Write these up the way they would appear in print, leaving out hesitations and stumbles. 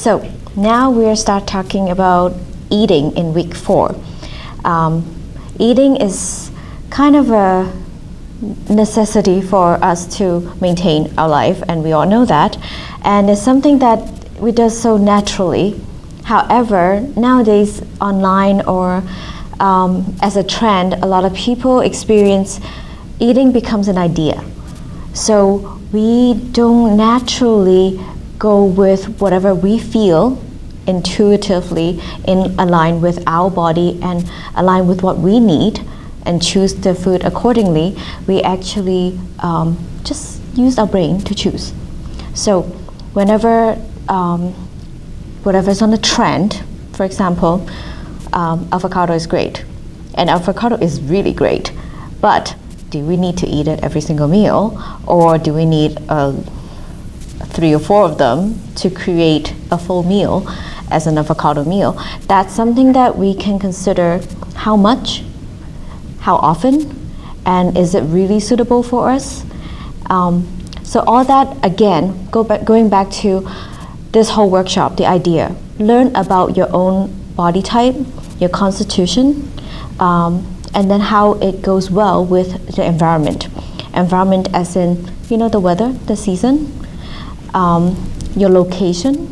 So now we'll start talking about eating in week 4. Eating is kind of a necessity for us to maintain our life, and we all know that, and it's something that we do so naturally. However, nowadays online or as a trend, a lot of people experience eating becomes an idea. So we don't naturally go with whatever we feel intuitively in align with our body and align with what we need and choose the food accordingly. We actually just use our brain to choose. So whenever whatever's on the trend, for example, avocado is great, and avocado is really great, but do we need to eat it every single meal, or do we need 3 or 4 of them to create a full meal as an avocado meal? That's something that we can consider: how much, how often, and is it really suitable for us? So all that, again, going back to this whole workshop, the idea: learn about your own body type, your constitution, and then how it goes well with the environment. Environment as in, the weather, the season, your location,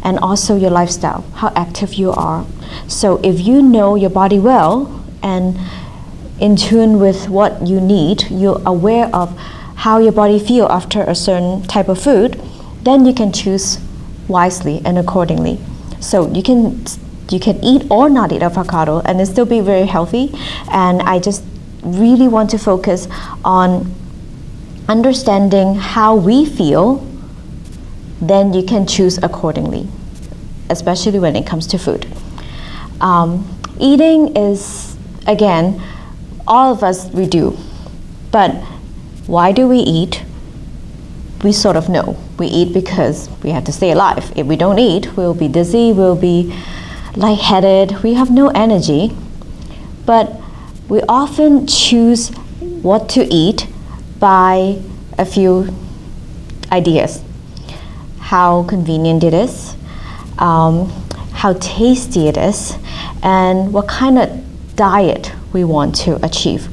and also your lifestyle, how active you are. So if you know your body well and in tune with what you need, you're aware of how your body feels after a certain type of food, then you can choose wisely and accordingly. So you can eat or not eat avocado and it still be very healthy. And I just really want to focus on understanding how we feel, then you can choose accordingly, especially when it comes to food. Eating is, again, all of us, we do. But why do we eat? We sort of know. We eat because we have to stay alive. If we don't eat, we'll be dizzy, we'll be lightheaded, we have no energy. But we often choose what to eat by a few ideas. How convenient it is, how tasty it is, and what kind of diet we want to achieve.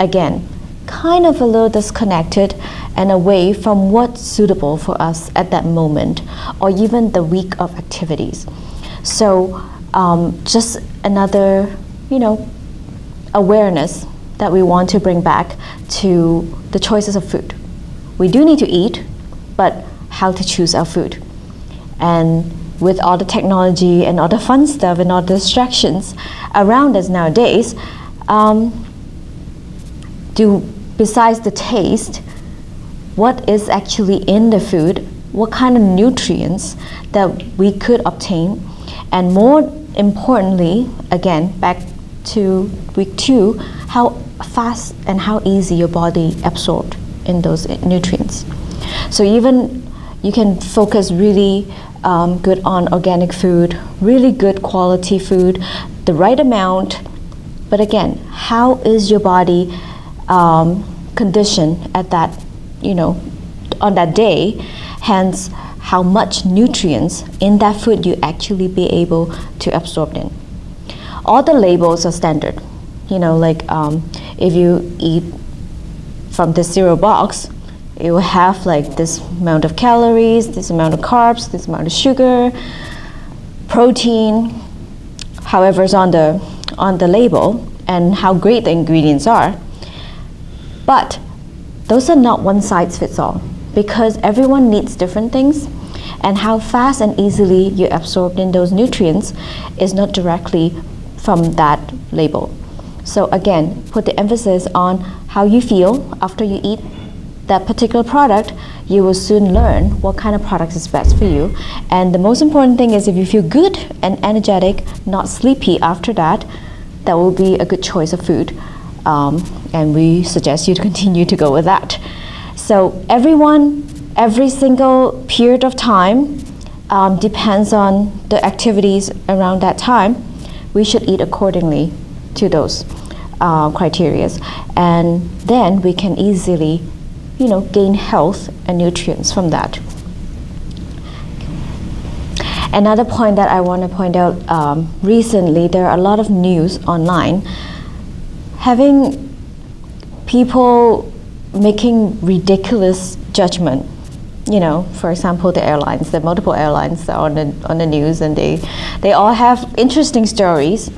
Again, kind of a little disconnected and away from what's suitable for us at that moment, or even the week of activities. So just another, awareness that we want to bring back to the choices of food. We do need to eat, but how to choose our food. And with all the technology and all the fun stuff and all the distractions around us nowadays, besides the taste, what is actually in the food, what kind of nutrients that we could obtain, and more importantly, again, back to week 2, how fast and how easy your body absorbed in those nutrients. So even you can focus really good on organic food, really good quality food, the right amount. But again, how is your body conditioned at that, on that day? Hence, how much nutrients in that food you actually be able to absorb in. All the labels are standard. If you eat from the cereal box, it will have this amount of calories, this amount of carbs, this amount of sugar, protein, however is on the label, and how great the ingredients are. But those are not one size fits all, because everyone needs different things, and how fast and easily you absorb in those nutrients is not directly from that label. So again, put the emphasis on how you feel after you eat that particular product. You will soon learn what kind of product is best for you. And the most important thing is, if you feel good and energetic, not sleepy after that, that will be a good choice of food. And we suggest you to continue to go with that. So every single period of time depends on the activities around that time. We should eat accordingly to those criteria, and then we can easily gain health and nutrients from that. Another point that I want to point out, recently there are a lot of news online having people making ridiculous judgment. You know, for example, the airlines, the multiple airlines are on the news, and they all have interesting stories.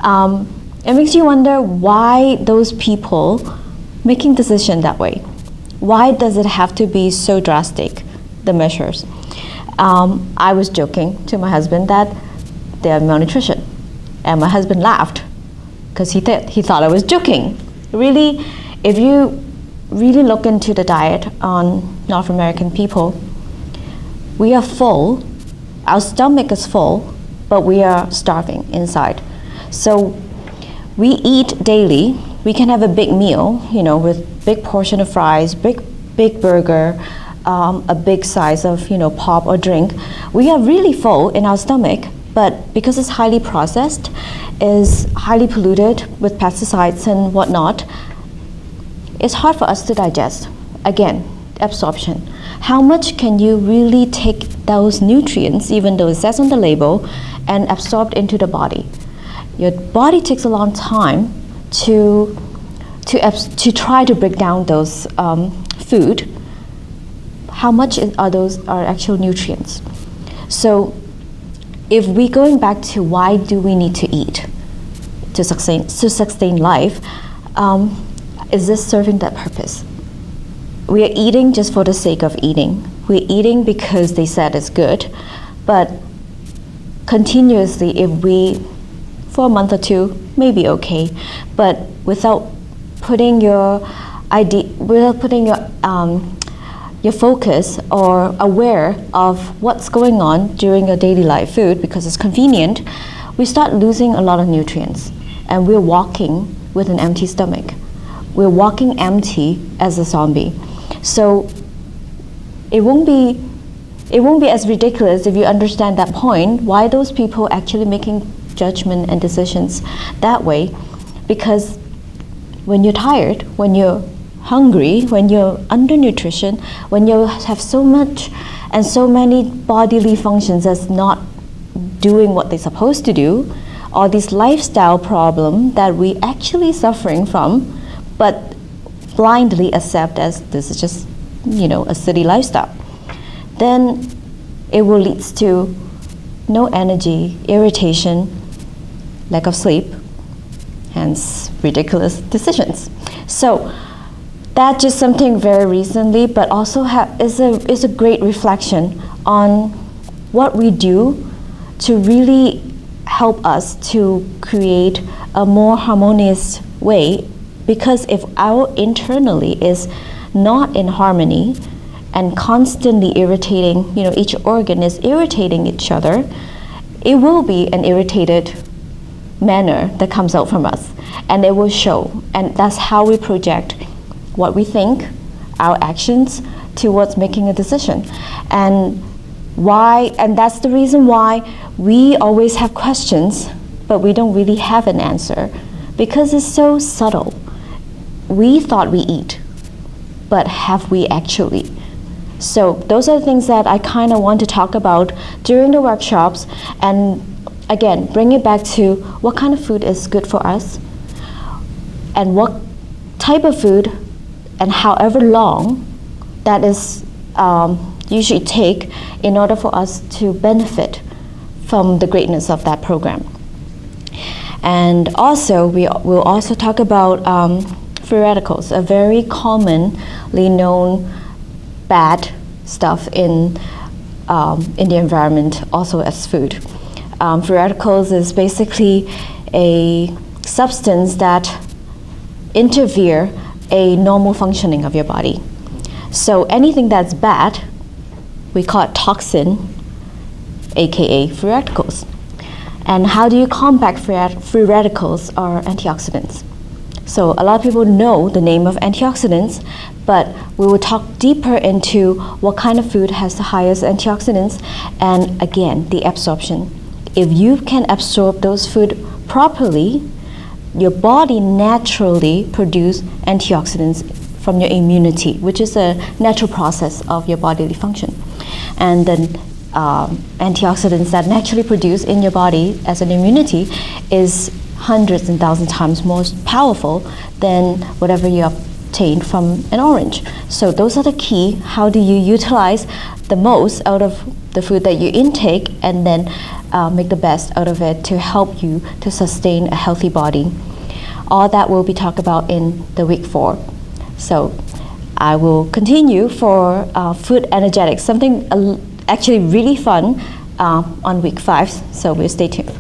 It makes you wonder why those people making decision that way. Why does it have to be so drastic, the measures? I was joking to my husband that they are malnutrition, and my husband laughed because he thought I was joking. Really, if you really look into the diet on North American people, we are full, our stomach is full, but we are starving inside. So we eat daily. We can have a big meal, you know, with big portion of fries, big burger, a big size of, you know, pop or drink. We are really full in our stomach, but because it's highly processed, is highly polluted with pesticides and whatnot, it's hard for us to digest. Again, absorption. How much can you really take those nutrients, even though it says on the label, and absorb into the body? Your body takes a long time to try to break down those food. How much are those actual nutrients? So if we're going back to why do we need to eat to sustain life, is this serving that purpose? We are eating just for the sake of eating. We're eating because they said it's good, but continuously, if we, for a month or two, maybe okay, but without putting your your focus or aware of what's going on during your daily life food because it's convenient, we start losing a lot of nutrients, and we're walking with an empty stomach. We're walking empty as a zombie. So it won't be as ridiculous if you understand that point, why those people actually making judgment and decisions that way. Because when you're tired, when you're hungry, when you're undernutrition, when you have so much and so many bodily functions that's not doing what they're supposed to do, or this lifestyle problem that we actually suffering from, but blindly accept as this is just, you know, a city lifestyle, then it will lead to no energy, irritation, lack of sleep, hence ridiculous decisions. So that's just something very recently, but also is a great reflection on what we do to really help us to create a more harmonious way. Because if our internally is not in harmony and constantly irritating, you know, each organ is irritating each other, it will be an irritated manner that comes out from us, and it will show. And that's how we project what we think, our actions, towards making a decision. And that's the reason why we always have questions, but we don't really have an answer, because it's so subtle. We thought we eat, but have we actually? So those are the things that I kind of want to talk about during the workshops, and again, bring it back to what kind of food is good for us, and what type of food, and however long that is usually take in order for us to benefit from the greatness of that program. And also, we will also talk about free radicals, a very commonly known bad stuff in the environment, also as food. Free radicals is basically a substance that interfere a normal functioning of your body. So anything that's bad, we call it toxin, aka free radicals. And how do you combat free radicals or antioxidants? So a lot of people know the name of antioxidants, but we will talk deeper into what kind of food has the highest antioxidants, and again, the absorption. If you can absorb those food properly, your body naturally produces antioxidants from your immunity, which is a natural process of your bodily function. And then antioxidants that naturally produce in your body as an immunity is hundreds and thousands times more powerful than whatever you obtained from an orange. So those are the key. How do you utilize the most out of the food that you intake, and then make the best out of it to help you to sustain a healthy body? All that will be talked about in the week 4. So I will continue for food energetics, something actually really fun on week 5. So we'll stay tuned.